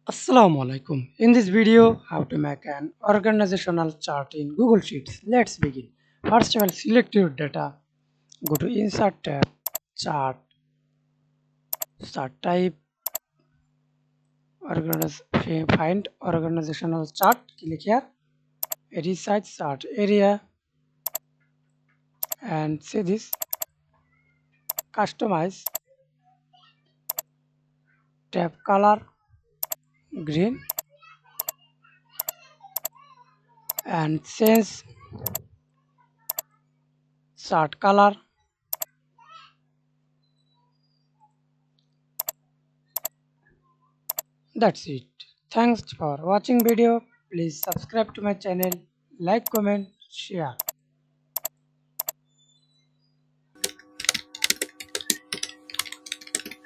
Assalamu Walaikum. In this video, how to make an organizational chart in Google Sheets. Let's begin. First of all, select your data. Go to Insert tab, Chart, Start Type, find Organizational Chart. Click here. Resize Chart Area and see this. Customize tab color green and change chart color. That's it. Thanks for watching video. Please subscribe to my channel, like, comment, share.